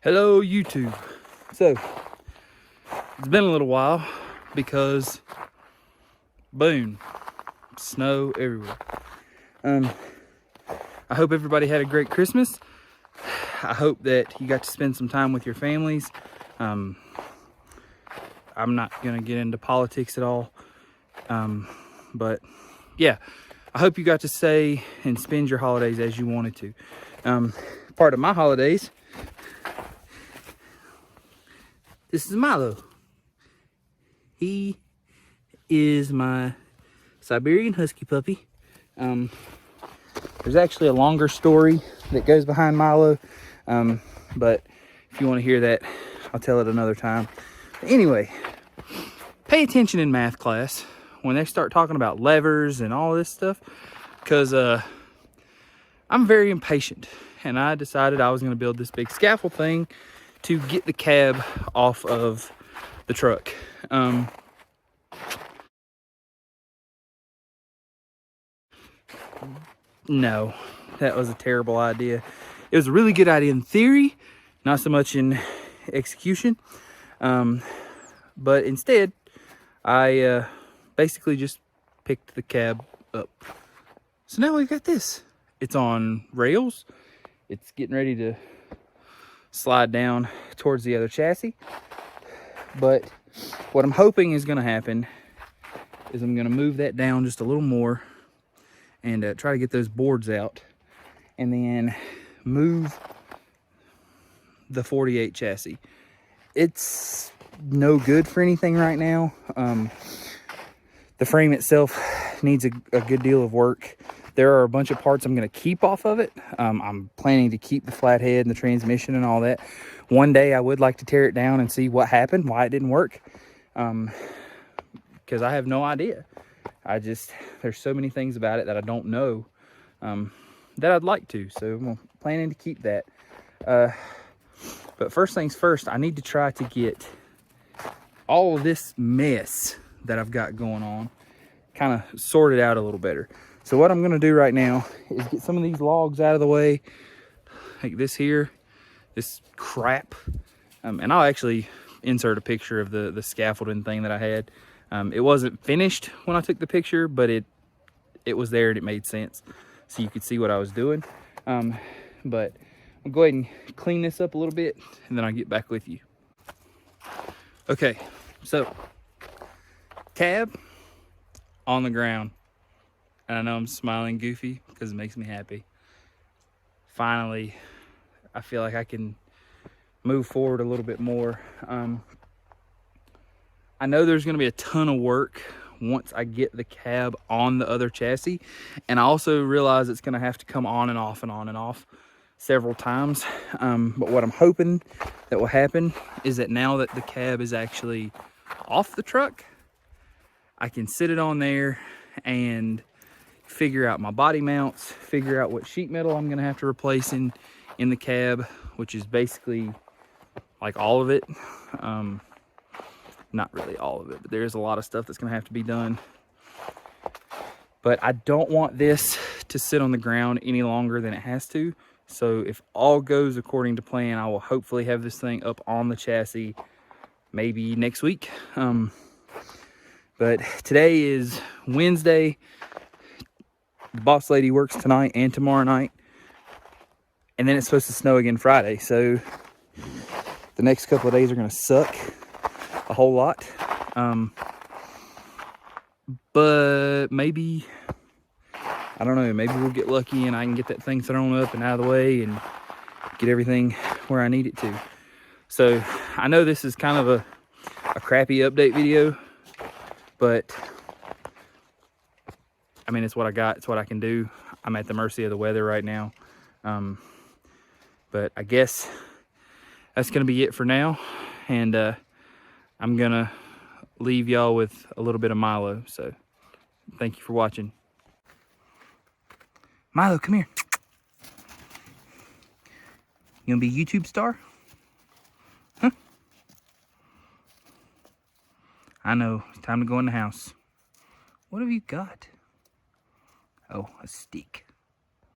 Hello YouTube. So it's been a little while because boom, snow everywhere. I hope everybody had a great Christmas. I hope that you got to spend some time with your families. I'm not gonna get into politics at all, but yeah, I hope you got to stay and spend your holidays as you wanted to. Part of my holidays, this is Milo. He is my Siberian Husky puppy. There's actually a longer story that goes behind Milo, but if you want to hear that, I'll tell it another time. But anyway, pay attention in math class when they start talking about levers and all this stuff, because I'm very impatient, and I decided I was going to build this big scaffold thing to get the cab off of the truck. No, that was a terrible idea. It was a really good idea in theory, not so much in execution. But instead, I basically just picked the cab up. So now we've got this. It's on rails. It's getting ready to slide down towards the other chassis. But what I'm hoping is going to happen is I'm going to move that down just a little more and try to get those boards out, and then move the 48 chassis. It's no good for anything right now. The frame itself needs a good deal of work. There are a bunch of parts I'm going to keep off of it. I'm planning to keep the flathead and the transmission and all that. One day I would like to tear it down and see what happened, why it didn't work, because I have no idea. There's so many things about it that I don't know, that I'd like to. So I'm planning to keep that. But first things first, I need to try to get all of this mess that I've got going on kind of sorted out a little better. So what I'm going to do right now is get some of these logs out of the way, like this here, this crap. And I'll actually insert a picture of the scaffolding thing that I had. It wasn't finished when I took the picture, but it was there and it made sense, so you could see what I was doing. But I'll go ahead and clean this up a little bit, and then I'll get back with you. Okay, so cab on the ground, and I know I'm smiling goofy because it makes me happy. Finally, I feel like I can move forward a little bit more. I know there's going to be a ton of work once I get the cab on the other chassis, and I also realize it's going to have to come on and off and on and off several times. But what I'm hoping that will happen is that now that the cab is actually off the truck, I can sit it on there and figure out my body mounts, figure out what sheet metal I'm going to have to replace in the cab, which is basically like all of it. Not really all of it, but there's a lot of stuff that's going to have to be done. But I don't want this to sit on the ground any longer than it has to. So if all goes according to plan, I will hopefully have this thing up on the chassis maybe next week. But today is Wednesday. The boss lady works tonight and tomorrow night, and then it's supposed to snow again Friday. So the next couple of days are going to suck a whole lot. But maybe, I don't know, maybe we'll get lucky and I can get that thing thrown up and out of the way and get everything where I need it to. So I know this is kind of a crappy update video, but I mean, it's what I got, it's what I can do. I'm at the mercy of the weather right now. But I guess that's gonna be it for now. And I'm gonna leave y'all with a little bit of Milo. So thank you for watching. Milo, come here. You gonna be a YouTube star? Huh? I know, it's time to go in the house. What have you got? Oh, a stick.